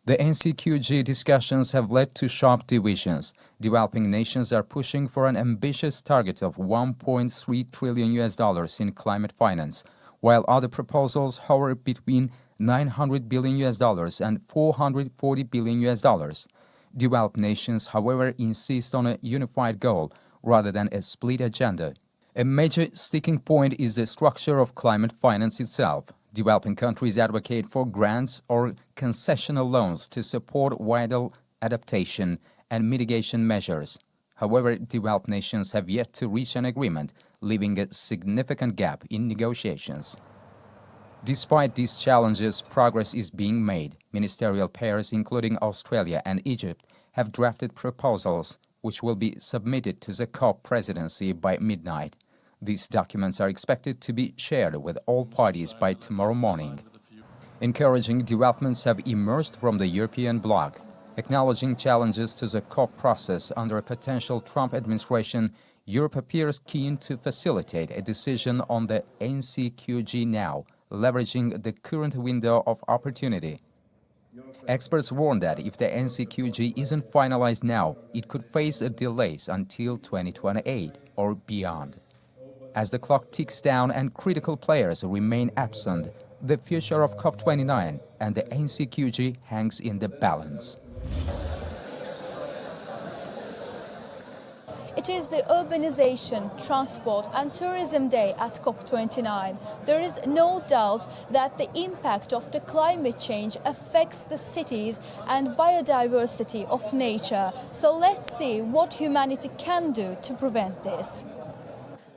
The NCQG discussions have led to sharp divisions. Developing nations are pushing for an ambitious target of $1.3 trillion in climate finance, while other proposals hover between $900 billion and $440 billion. Developed nations, however, insist on a unified goal rather than a split agenda. A major sticking point is the structure of climate finance itself. Developing countries advocate for grants or concessional loans to support vital adaptation and mitigation measures. However, developed nations have yet to reach an agreement, leaving a significant gap in negotiations. Despite these challenges, progress is being made. Ministerial pairs, including Australia and Egypt, have drafted proposals which will be submitted to the COP presidency by midnight. These documents are expected to be shared with all parties by tomorrow morning. Encouraging developments have emerged from the European bloc. Acknowledging challenges to the COP process under a potential Trump administration, Europe appears keen to facilitate a decision on the NCQG now, leveraging the current window of opportunity. Experts warn that if the NCQG isn't finalized now, it could face delays until 2028 or beyond. As the clock ticks down and critical players remain absent, the future of COP29 and the NCQG hangs in the balance. It is the Urbanization, Transport and Tourism Day at COP29. There is no doubt that the impact of the climate change affects the cities and biodiversity of nature. So let's see what humanity can do to prevent this.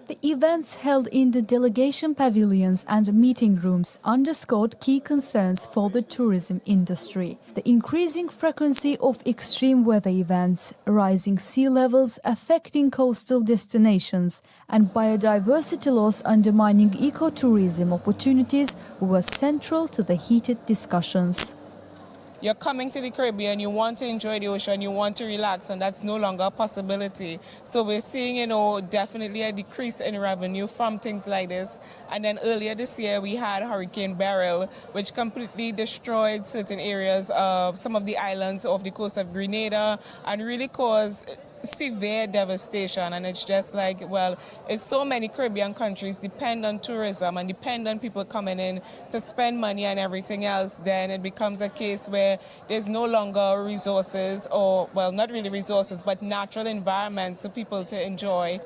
The events held in the delegation pavilions and meeting rooms underscored key concerns for the tourism industry. The increasing frequency of extreme weather events, rising sea levels affecting coastal destinations, and biodiversity loss undermining ecotourism opportunities were central to the heated discussions. You're coming to the Caribbean, you want to enjoy the ocean, you want to relax, and that's no longer a possibility. So we're seeing, definitely a decrease in revenue from things like this. And then earlier this year, we had Hurricane Beryl, which completely destroyed certain areas of some of the islands off the coast of Grenada and really caused severe devastation. And it's just like, well, if so many Caribbean countries depend on tourism and depend on people coming in to spend money and everything else, then it becomes a case where there's no longer resources, or, well, not really resources, but natural environments for people to enjoy.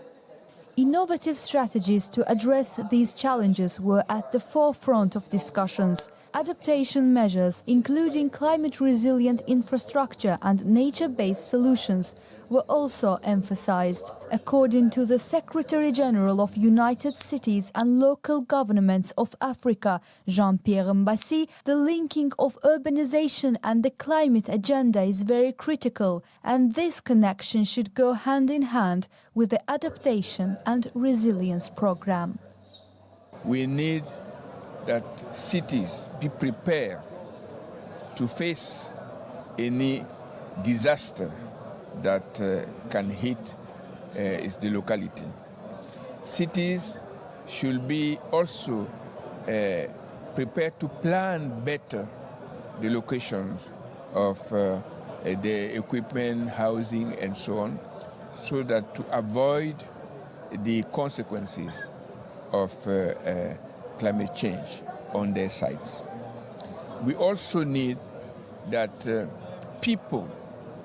Innovative strategies to address these challenges were at the forefront of discussions. Adaptation measures, including climate-resilient infrastructure and nature-based solutions, were also emphasized. According to the Secretary-General of United Cities and Local Governments of Africa, Jean-Pierre Mbassi, the linking of urbanization and the climate agenda is very critical, and this connection should go hand in hand with the adaptation and resilience program. We need that cities be prepared to face any disaster that can hit the locality. Cities should be also prepared to plan better the locations of the equipment, housing, and so on, so that to avoid the consequences of climate change on their sites. We also need that people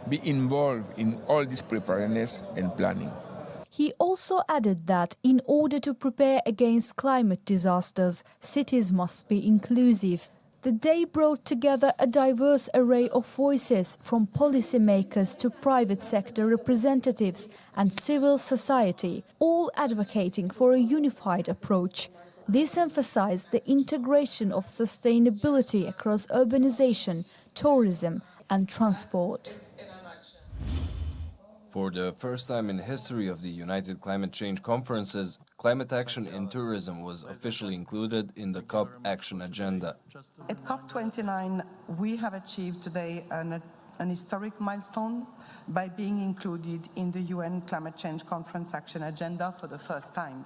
be involved in all this preparedness and planning. He also added that in order to prepare against climate disasters, cities must be inclusive. The day brought together a diverse array of voices, from policymakers to private sector representatives and civil society, all advocating for a unified approach. This emphasized the integration of sustainability across urbanization, tourism and transport. For the first time in history of the United Climate Change Conferences, climate action in tourism was officially included in the COP action agenda. At COP29, we have achieved today an historic milestone by being included in the UN Climate Change Conference action agenda for the first time.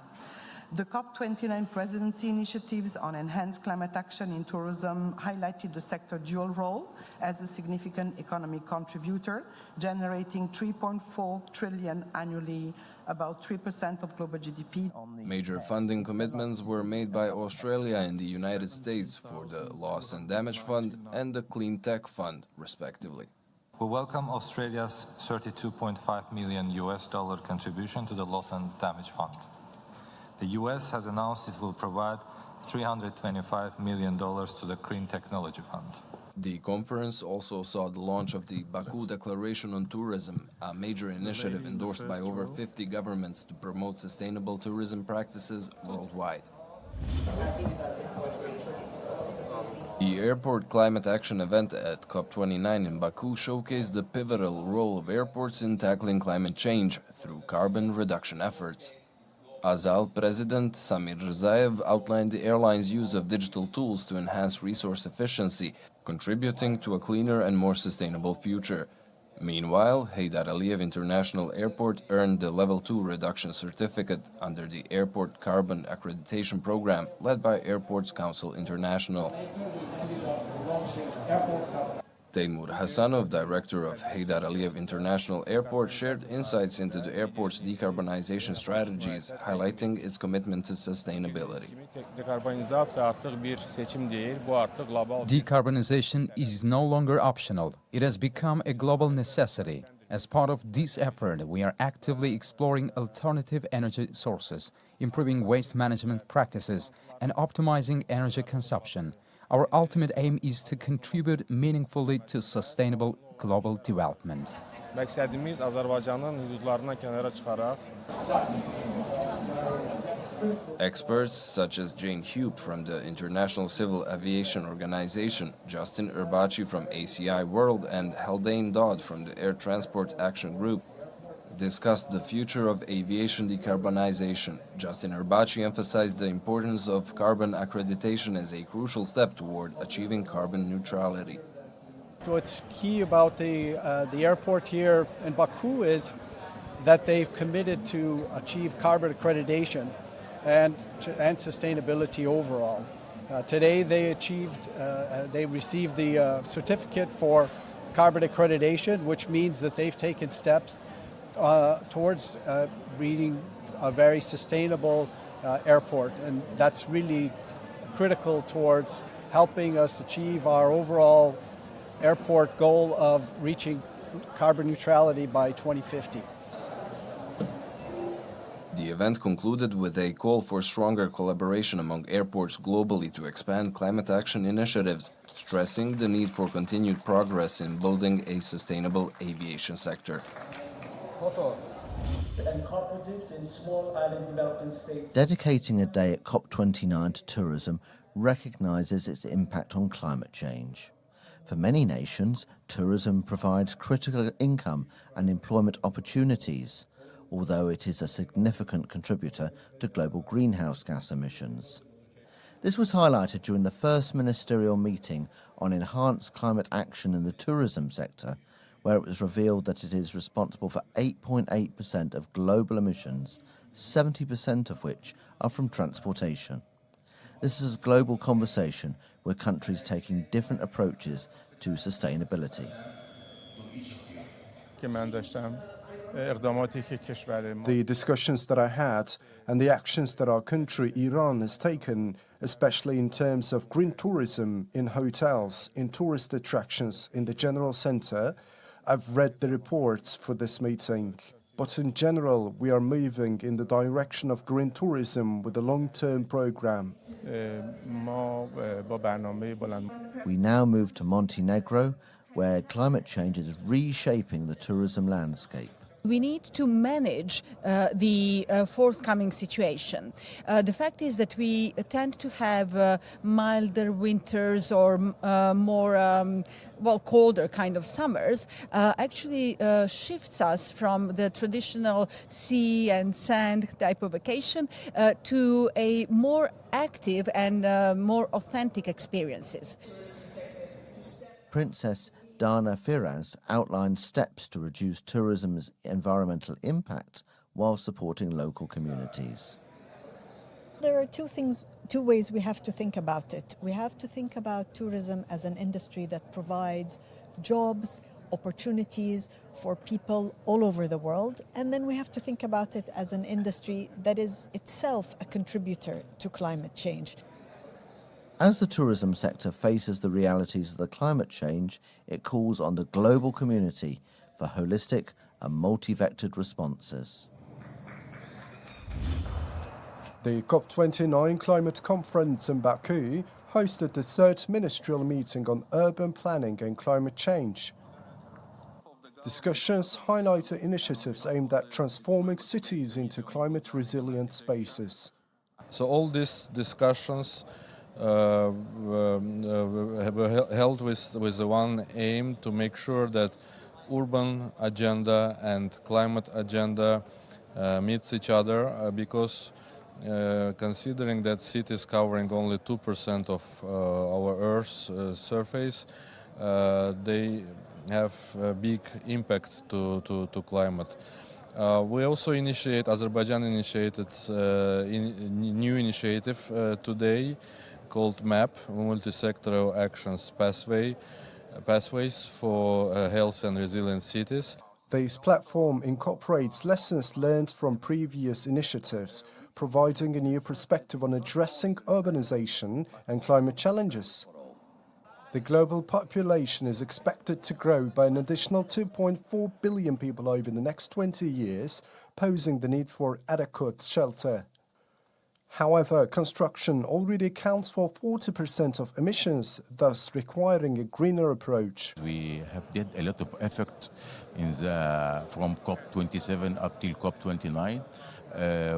The COP29 presidency initiatives on enhanced climate action in tourism highlighted the sector's dual role as a significant economic contributor, generating 3.4 trillion annually, about 3% of global GDP. Major funding commitments were made by Australia and the United States for the Loss and Damage Fund and the Clean Tech Fund, respectively. We welcome Australia's $32.5 million contribution to the Loss and Damage Fund. The US has announced it will provide $325 million to the Clean Technology Fund. The conference also saw the launch of the Baku Declaration on Tourism, a major initiative endorsed by over 50 governments to promote sustainable tourism practices worldwide. The Airport Climate Action event at COP29 in Baku showcased the pivotal role of airports in tackling climate change through carbon reduction efforts. Azal President Samir Rizaev outlined the airline's use of digital tools to enhance resource efficiency, contributing to a cleaner and more sustainable future. Meanwhile, Heydar Aliyev International Airport earned the Level 2 reduction certificate under the Airport Carbon Accreditation Program led by Airports Council International. Teymur Hasanov, director of Heydar Aliyev International Airport, shared insights into the airport's decarbonization strategies, highlighting its commitment to sustainability. Decarbonization is no longer optional. It has become a global necessity. As part of this effort, we are actively exploring alternative energy sources, improving waste management practices, and optimizing energy consumption. Our ultimate aim is to contribute meaningfully to sustainable global development. Experts such as Jane Hube from the International Civil Aviation Organization, Justin Urbachi from ACI World, and Haldane Dodd from the Air Transport Action Group discussed the future of aviation decarbonization. Justin Urbachi emphasized the importance of carbon accreditation as a crucial step toward achieving carbon neutrality. What's key about the airport here in Baku is that they've committed to achieve carbon accreditation and sustainability overall. Today they received the certificate for carbon accreditation, which means that they've taken steps towards being a very sustainable airport, and that's really critical towards helping us achieve our overall airport goal of reaching carbon neutrality by 2050. The event concluded with a call for stronger collaboration among airports globally to expand climate action initiatives, stressing the need for continued progress in building a sustainable aviation sector. And cooperatives in small island developing states. Dedicating a day at COP29 to tourism recognises its impact on climate change. For many nations, tourism provides critical income and employment opportunities, although it is a significant contributor to global greenhouse gas emissions. This was highlighted during the first ministerial meeting on enhanced climate action in the tourism sector, where it was revealed that it is responsible for 8.8% of global emissions, 70% of which are from transportation. This is a global conversation with countries taking different approaches to sustainability. The discussions that I had and the actions that our country, Iran, has taken, especially in terms of green tourism in hotels, in tourist attractions, in the general centre, I've read the reports for this meeting. But in general, we are moving in the direction of green tourism with a long-term programme. We now move to Montenegro, where climate change is reshaping the tourism landscape. We need to manage the forthcoming situation. The fact is that we tend to have milder winters or more, colder kind of summers. Actually shifts us from the traditional sea and sand type of vacation to a more active and more authentic experiences. Princess Dana Firas outlined steps to reduce tourism's environmental impact while supporting local communities. There are two ways we have to think about it. We have to think about tourism as an industry that provides jobs, opportunities for people all over the world. And then we have to think about it as an industry that is itself a contributor to climate change. As the tourism sector faces the realities of the climate change, it calls on the global community for holistic and multi-vectored responses. The COP29 climate conference in Baku hosted the third ministerial meeting on urban planning and climate change. Discussions highlighted initiatives aimed at transforming cities into climate-resilient spaces. So all these discussions were held with the one aim to make sure that urban agenda and climate agenda meets each other because considering that cities covering only 2% of our Earth's surface, they have a big impact to climate. We also Azerbaijan initiated a new initiative today called MAP, Multi-Sectoral Actions Pathways for Health and Resilient Cities. This platform incorporates lessons learned from previous initiatives, providing a new perspective on addressing urbanization and climate challenges. The global population is expected to grow by an additional 2.4 billion people over the next 20 years, posing the need for adequate shelter. However, construction already accounts for 40% of emissions, thus requiring a greener approach. We have did a lot of effort from COP27 up till COP29.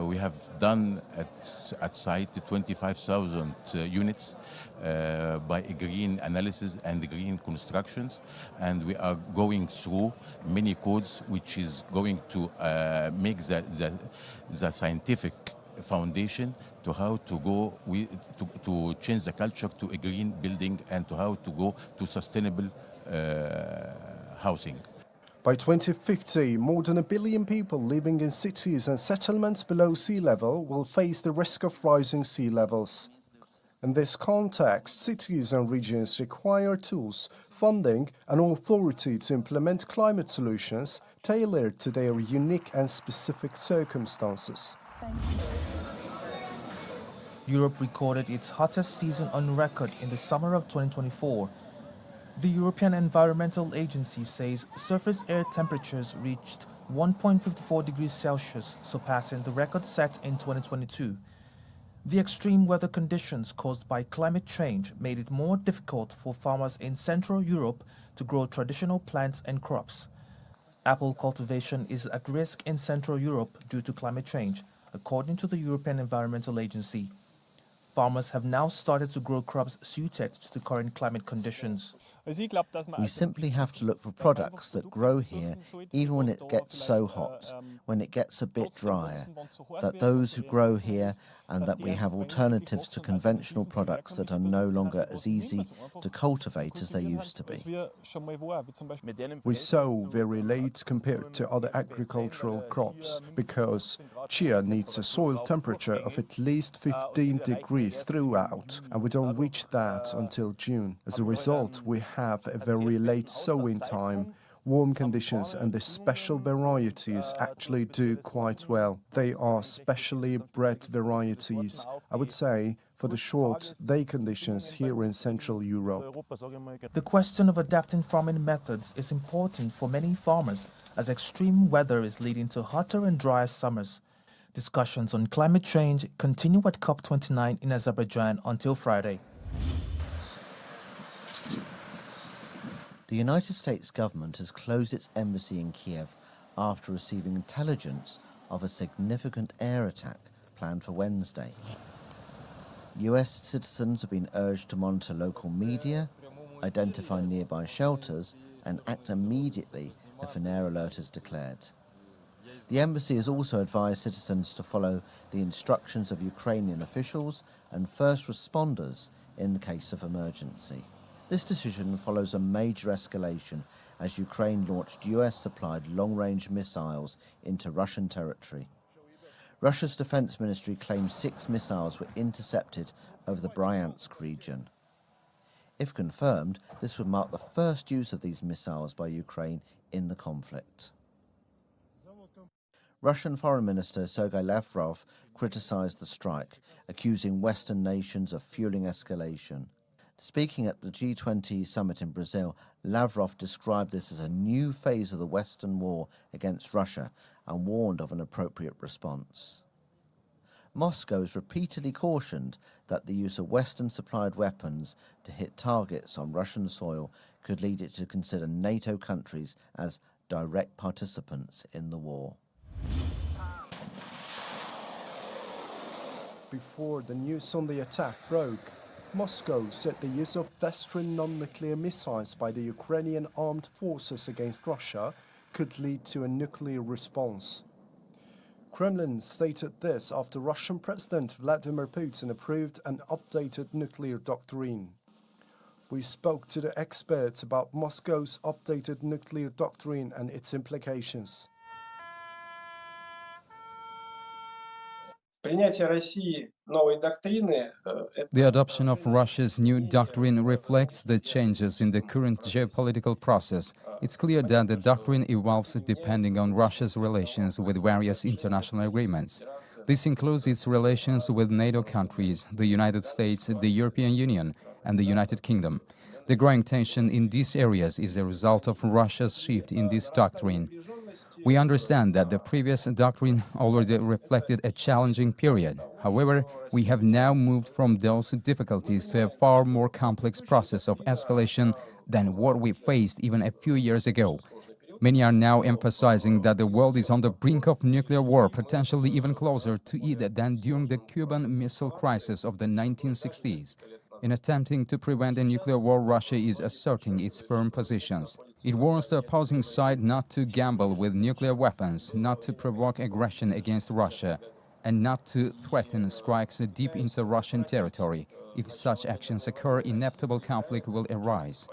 We have done at site 25,000 units by a green analysis and green constructions, and we are going through many codes which is going to make the scientific foundation to how to go to change the culture to a green building and to how to go to sustainable housing. By 2050, more than 1 billion people living in cities and settlements below sea level will face the risk of rising sea levels. In this context, cities and regions require tools, funding and authority to implement climate solutions tailored to their unique and specific circumstances. Europe recorded its hottest season on record in the summer of 2024. The European Environmental Agency says surface air temperatures reached 1.54 degrees Celsius, surpassing the record set in 2022. The extreme weather conditions caused by climate change made it more difficult for farmers in Central Europe to grow traditional plants and crops. Apple cultivation is at risk in Central Europe due to climate change, according to the European Environmental Agency. Farmers have now started to grow crops suited to the current climate conditions. We simply have to look for products that grow here even when it gets so hot, when it gets a bit drier, that those who grow here and that we have alternatives to conventional products that are no longer as easy to cultivate as they used to be. We sow very late compared to other agricultural crops because chia needs a soil temperature of at least 15 degrees throughout, and we don't reach that until June. As a result, we have a very late sowing time. Warm conditions and the special varieties actually do quite well. They are specially bred varieties, I would say, for the short day conditions here in Central Europe. The question of adapting farming methods is important for many farmers as extreme weather is leading to hotter and drier summers. Discussions on climate change continue at COP29 in Azerbaijan until Friday. The United States government has closed its embassy in Kiev after receiving intelligence of a significant air attack planned for Wednesday. US citizens have been urged to monitor local media, identify nearby shelters, and act immediately if an air alert is declared. The embassy has also advised citizens to follow the instructions of Ukrainian officials and first responders in the case of emergency. This decision follows a major escalation as Ukraine launched US-supplied long-range missiles into Russian territory. Russia's defense ministry claims 6 missiles were intercepted over the Bryansk region. If confirmed, this would mark the first use of these missiles by Ukraine in the conflict. Russian Foreign Minister Sergei Lavrov criticized the strike, accusing Western nations of fueling escalation. Speaking at the G20 summit in Brazil, Lavrov described this as a new phase of the Western war against Russia and warned of an appropriate response. Moscow has repeatedly cautioned that the use of Western-supplied weapons to hit targets on Russian soil could lead it to consider NATO countries as direct participants in the war. Before the news on the attack broke, Moscow said the use of Western non-nuclear missiles by the Ukrainian armed forces against Russia could lead to a nuclear response. Kremlin stated this after Russian President Vladimir Putin approved an updated nuclear doctrine. We spoke to the experts about Moscow's updated nuclear doctrine and its implications. The adoption of Russia's new doctrine reflects the changes in the current geopolitical process. It's clear that the doctrine evolves depending on Russia's relations with various international agreements. This includes its relations with NATO countries, the United States, the European Union, and the United Kingdom. The growing tension in these areas is a result of Russia's shift in this doctrine. We understand that the previous doctrine already reflected a challenging period. However, we have now moved from those difficulties to a far more complex process of escalation than what we faced even a few years ago. Many are now emphasizing that the world is on the brink of nuclear war, potentially even closer to it than during the Cuban Missile Crisis of the 1960s. In attempting to prevent a nuclear war, Russia is asserting its firm positions. It warns the opposing side not to gamble with nuclear weapons, not to provoke aggression against Russia, and not to threaten strikes deep into Russian territory. If such actions occur, inevitable conflict will arise.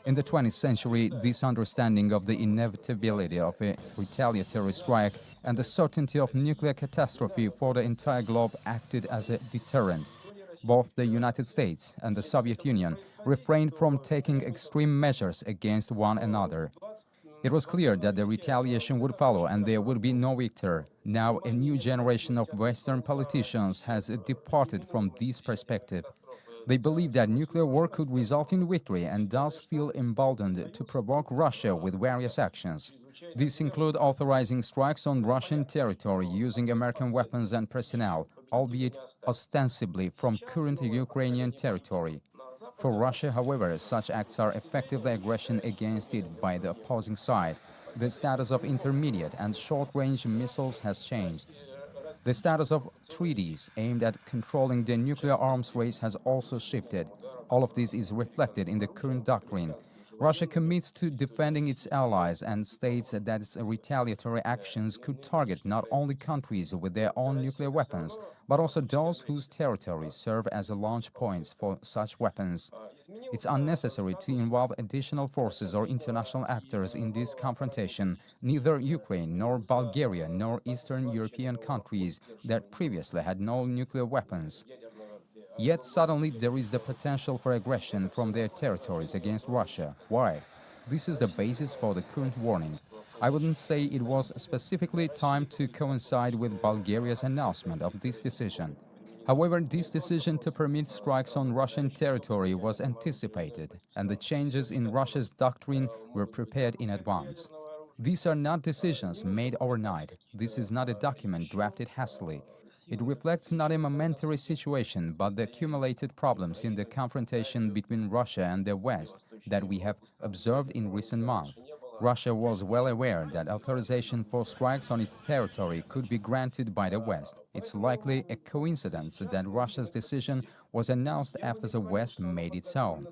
In the 20th century, this understanding of the inevitability of a retaliatory strike and the certainty of nuclear catastrophe for the entire globe acted as a deterrent. Both the United States and the Soviet Union refrained from taking extreme measures against one another. It was clear that the retaliation would follow and there would be no victor. Now a new generation of Western politicians has departed from this perspective. They believe that nuclear war could result in victory and thus feel emboldened to provoke Russia with various actions. These include authorizing strikes on Russian territory using American weapons and personnel, albeit ostensibly from current Ukrainian territory. For Russia, however, such acts are effectively aggression against it by the opposing side. The status of intermediate and short-range missiles has changed. The status of treaties aimed at controlling the nuclear arms race has also shifted. All of this is reflected in the current doctrine. Russia commits to defending its allies and states that its retaliatory actions could target not only countries with their own nuclear weapons, but also those whose territories serve as launch points for such weapons. It's unnecessary to involve additional forces or international actors in this confrontation. Neither Ukraine nor Bulgaria nor Eastern European countries that previously had no nuclear weapons. Yet suddenly there is the potential for aggression from their territories against Russia. Why? This is the basis for the current warning. I wouldn't say it was specifically timed to coincide with Bulgaria's announcement of this decision. However, this decision to permit strikes on Russian territory was anticipated, and the changes in Russia's doctrine were prepared in advance. These are not decisions made overnight. This is not a document drafted hastily. It reflects not a momentary situation, but the accumulated problems in the confrontation between Russia and the West that we have observed in recent months. Russia was well aware that authorization for strikes on its territory could be granted by the West. It's likely a coincidence that Russia's decision was announced after the West made its own.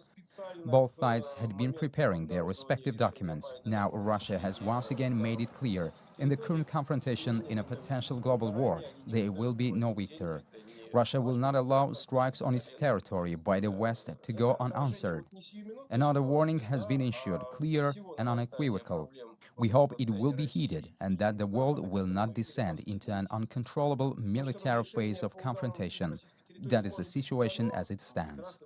Both sides had been preparing their respective documents. Now Russia has once again made it clear, in the current confrontation in a potential global war, there will be no victor. Russia will not allow strikes on its territory by the West to go unanswered. Another warning has been issued, clear and unequivocal. We hope it will be heeded and that the world will not descend into an uncontrollable military phase of confrontation. That is the situation as it stands.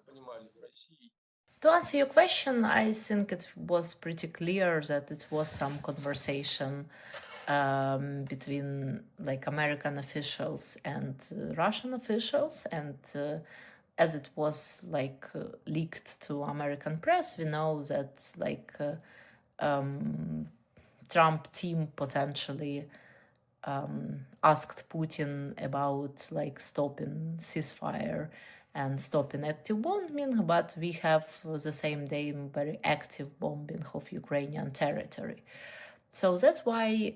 To answer your question, I think it was pretty clear that it was some conversation between like American officials and Russian officials, and as it was like leaked to American press, we know that like Trump team potentially asked Putin about like stopping ceasefire and stopping active bombing, but we have the same day very active bombing of Ukrainian territory. So that's why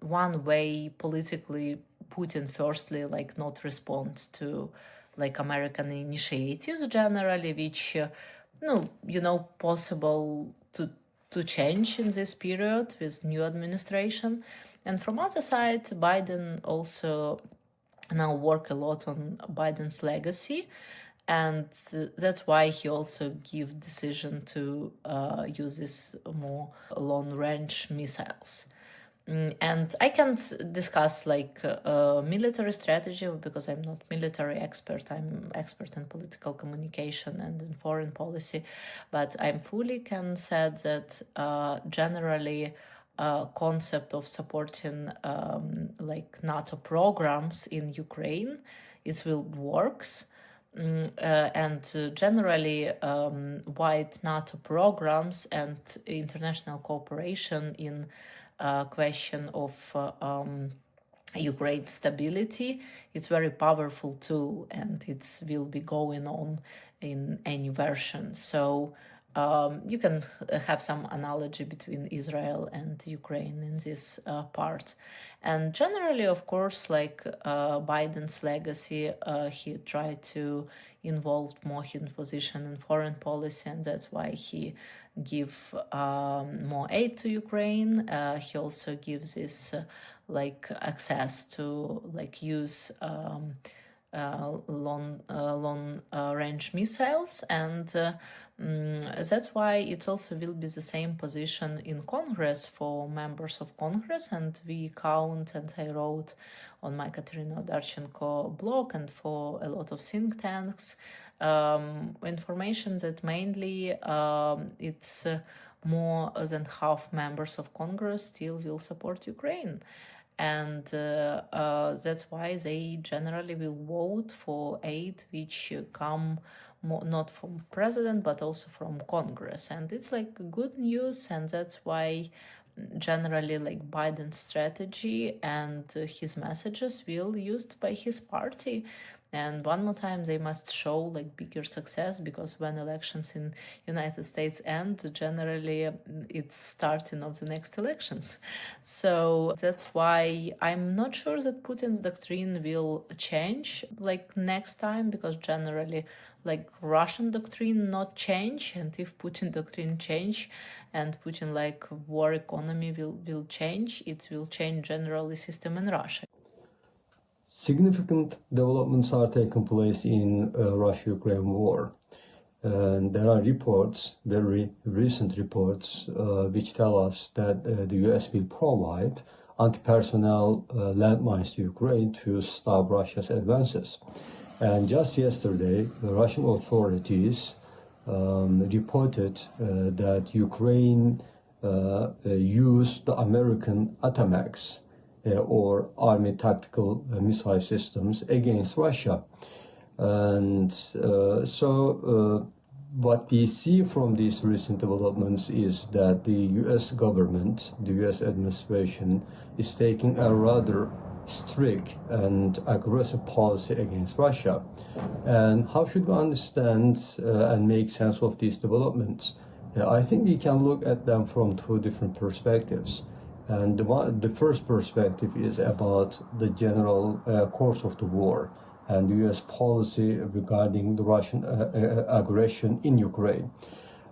one way politically Putin firstly like not respond to like American initiatives generally, which possible to change in this period with new administration. And from other side, Biden also now work a lot on Biden's legacy, and that's why he also give decision to use this more long-range missiles. And I can't discuss like military strategy because I'm not military expert. I'm expert in political communication and in foreign policy, but I fully can say that generally concept of supporting like NATO programs in Ukraine, it will works. And generally wide NATO programs and international cooperation in question of Ukraine stability, it's very powerful tool, and it will be going on in any version. So you can have some analogy between Israel and Ukraine in this part. And generally, of course, like Biden's legacy, he tried to involve more his position in foreign policy, and that's why he give more aid to Ukraine. He also gives this like access to like use long range missiles, and that's why it also will be the same position in Congress for members of Congress. And we count, and I wrote on my Katerina Darchenko blog and for a lot of think tanks information that mainly it's more than half members of Congress still will support Ukraine. And that's why they generally will vote for aid which come not from president but also from Congress. And it's like good news, and that's why generally like Biden's strategy and his messages will used by his party. And one more time, they must show like bigger success, because when elections in United States end, generally it's starting of the next elections. So that's why I'm not sure that Putin's doctrine will change like next time, because generally like Russian doctrine not change, and if Putin doctrine change and Putin like war economy will change, it will change generally system in Russia. Significant developments are taking place in Russia-Ukraine war. And there are reports, very recent reports, which tell us that the US will provide anti-personnel landmines to Ukraine to stop Russia's advances. And just yesterday, the Russian authorities reported that Ukraine used the American ATACMS or Army Tactical Missile Systems against Russia. And what we see from these recent developments is that the US government, the US administration, is taking a rather strict and aggressive policy against Russia. And how should we understand and make sense of these developments? I think we can look at them from two different perspectives. And the first perspective is about the general course of the war and U.S. policy regarding the Russian aggression in Ukraine.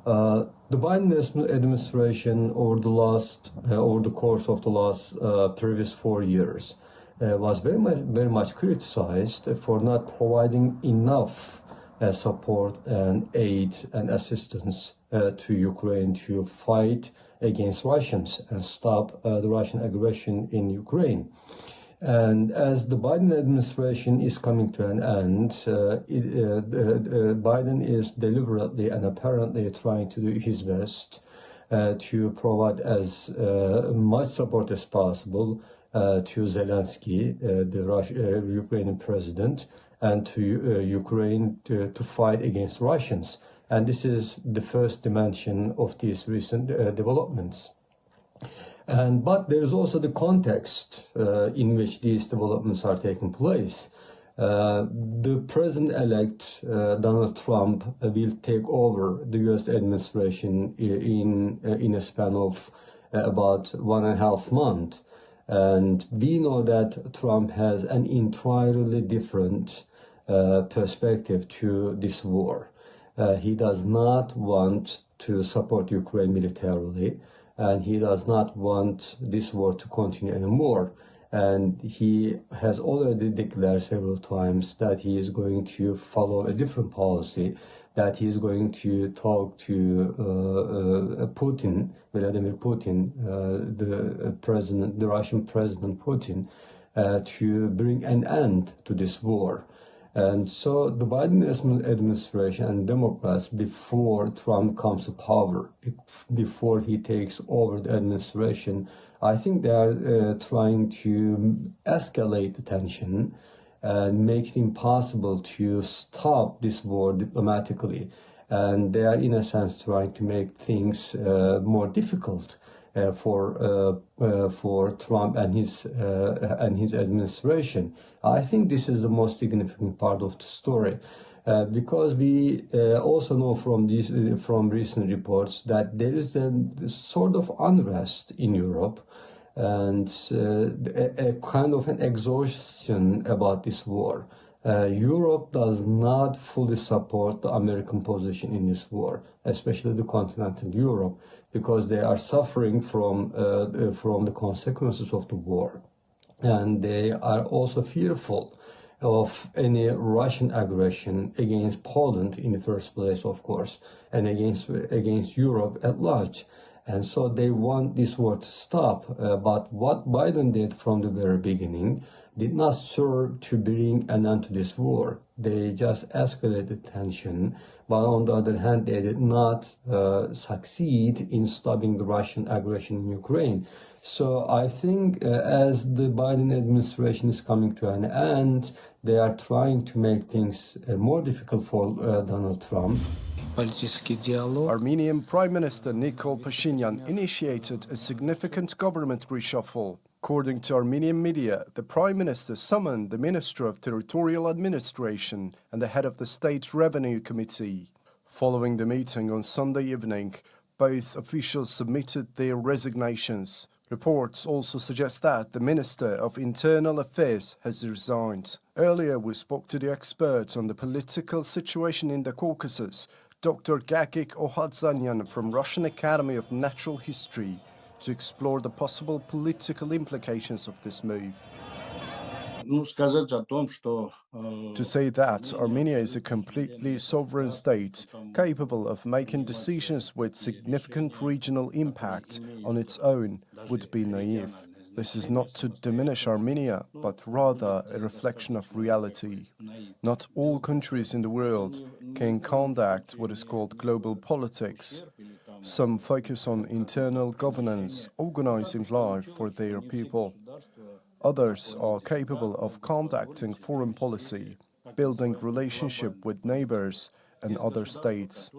The Biden administration over the course of the last previous 4 years was very much criticized for not providing enough support and aid and assistance to Ukraine to fight against Russians and stop the Russian aggression in Ukraine. And as the Biden administration is coming to an end, Biden is deliberately and apparently trying to do his best to provide as much support as possible to Zelensky, the Ukrainian president, and to Ukraine to fight against Russians. And this is the first dimension of these recent developments. But there is also the context in which these developments are taking place. The president-elect Donald Trump will take over the U.S. administration in a span of about 1.5 months. And we know that Trump has an entirely different perspective to this war. He does not want to support Ukraine militarily, and he does not want this war to continue anymore. And he has already declared several times that he is going to follow a different policy, that he is going to talk to Vladimir Putin, the Russian President Putin, to bring an end to this war. And so the Biden administration and Democrats, before Trump comes to power, before he takes over the administration, I think they are trying to escalate the tension and make it impossible to stop this war diplomatically. And they are, in a sense, trying to make things more difficult for Trump and his administration. I think this is the most significant part of the story, because we also know from recent reports that there is a sort of unrest in Europe and a kind of an exhaustion about this war. Europe does not fully support the American position in this war, especially the continental Europe, because they are suffering from the consequences of the war. And they are also fearful of any Russian aggression against Poland in the first place, of course, and against Europe at large. And so they want this war to stop. But what Biden did from the very beginning did not serve to bring an end to this war. They just escalated tension. But on the other hand, they did not succeed in stopping the Russian aggression in Ukraine. So I think as the Biden administration is coming to an end, they are trying to make things more difficult for Donald Trump. Armenian Prime Minister Nikol Pashinyan initiated a significant government reshuffle. According to Armenian media, the Prime Minister summoned the Minister of Territorial Administration and the head of the State Revenue Committee. Following the meeting on Sunday evening, both officials submitted their resignations. Reports also suggest that the Minister of Internal Affairs has resigned. Earlier, we spoke to the expert on the political situation in the Caucasus, Dr. Gagik Ohadzanyan from Russian Academy of Natural History, to explore the possible political implications of this move. To say that Armenia is a completely sovereign state, capable of making decisions with significant regional impact on its own, would be naive. This is not to diminish Armenia, but rather a reflection of reality. Not all countries in the world can conduct what is called global politics. Some focus on internal governance, organizing life for their people. Others are capable of conducting foreign policy, building relationship with neighbors and other states.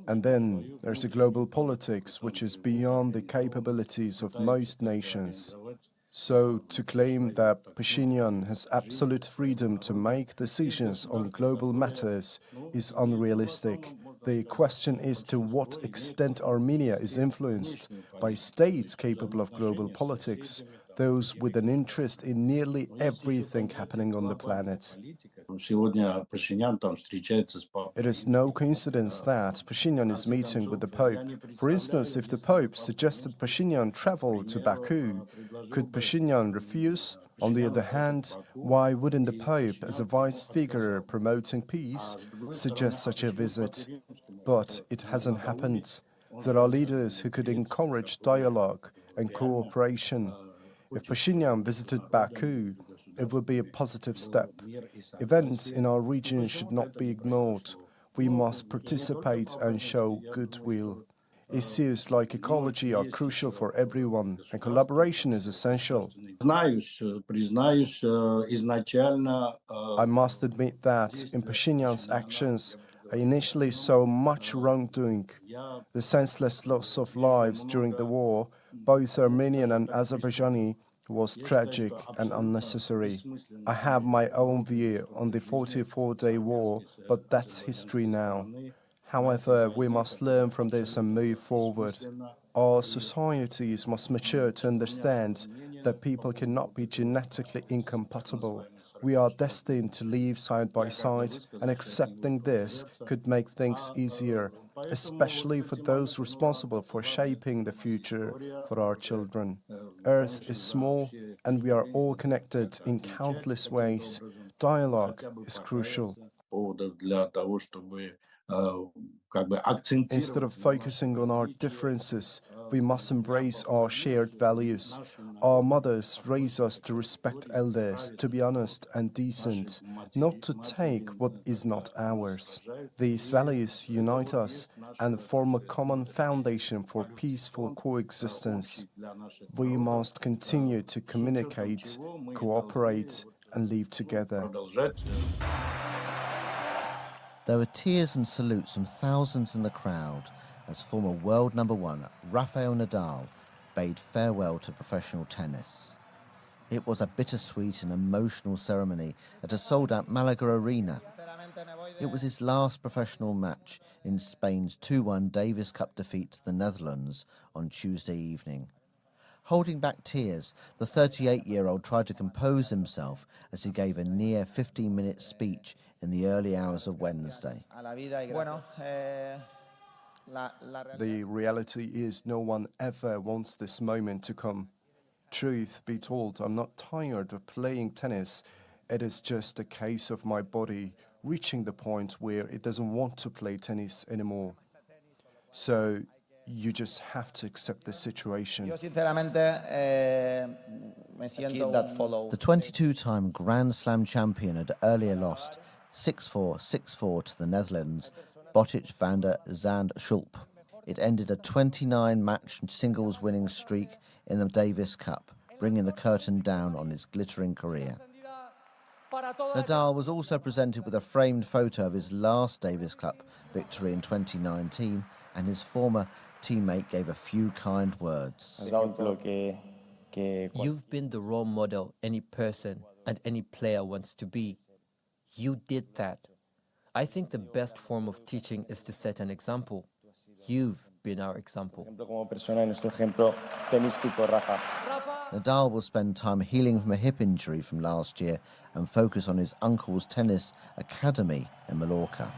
And then there's a global politics which is beyond the capabilities of most nations. So to claim that Pashinyan has absolute freedom to make decisions on global matters is unrealistic. The question is to what extent Armenia is influenced by states capable of global politics, those with an interest in nearly everything happening on the planet. It is no coincidence that Pashinyan is meeting with the Pope. For instance, if the Pope suggested Pashinyan travel to Baku, could Pashinyan refuse? On the other hand, why wouldn't the Pope, as a vice figure promoting peace, suggest such a visit? But it hasn't happened. There are leaders who could encourage dialogue and cooperation. If Pashinyan visited Baku, it would be a positive step. Events in our region should not be ignored. We must participate and show goodwill. Issues like ecology are crucial for everyone, and collaboration is essential. I must admit that in Pashinyan's actions, I initially saw much wrongdoing. The senseless loss of lives during the war, both Armenian and Azerbaijani, was tragic and unnecessary. I have my own view on the 44-day war, but that's history now. However, we must learn from this and move forward. Our societies must mature to understand that people cannot be genetically incompatible. We are destined to live side by side, and accepting this could make things easier, especially for those responsible for shaping the future for our children. Earth is small, and we are all connected in countless ways. Dialogue is crucial. Instead of focusing on our differences, we must embrace our shared values. Our mothers raise us to respect elders, to be honest and decent, not to take what is not ours. These values unite us and form a common foundation for peaceful coexistence. We must continue to communicate, cooperate, and live together. There were tears and salutes from thousands in the crowd as former world number one Rafael Nadal bade farewell to professional tennis. It was a bittersweet and emotional ceremony at a sold-out Malaga arena. It was his last professional match in Spain's 2-1 Davis Cup defeat to the Netherlands on Tuesday evening. Holding back tears, the 38-year-old tried to compose himself as he gave a near 15-minute speech in the early hours of Wednesday. The reality is no one ever wants this moment to come. Truth be told, I'm not tired of playing tennis. It is just a case of my body reaching the point where it doesn't want to play tennis anymore. So you just have to accept the situation. The 22-time Grand Slam champion had earlier lost 6-4, 6-4 to the Netherlands' Botic van der Zand Schulp. It ended a 29-match singles winning streak in the Davis Cup, bringing the curtain down on his glittering career. Nadal was also presented with a framed photo of his last Davis Cup victory in 2019, and his former teammate gave a few kind words. You've been the role model any person and any player wants to be. You did that. I think the best form of teaching is to set an example. You've been our example. Nadal will spend time healing from a hip injury from last year and focus on his uncle's tennis academy in Mallorca.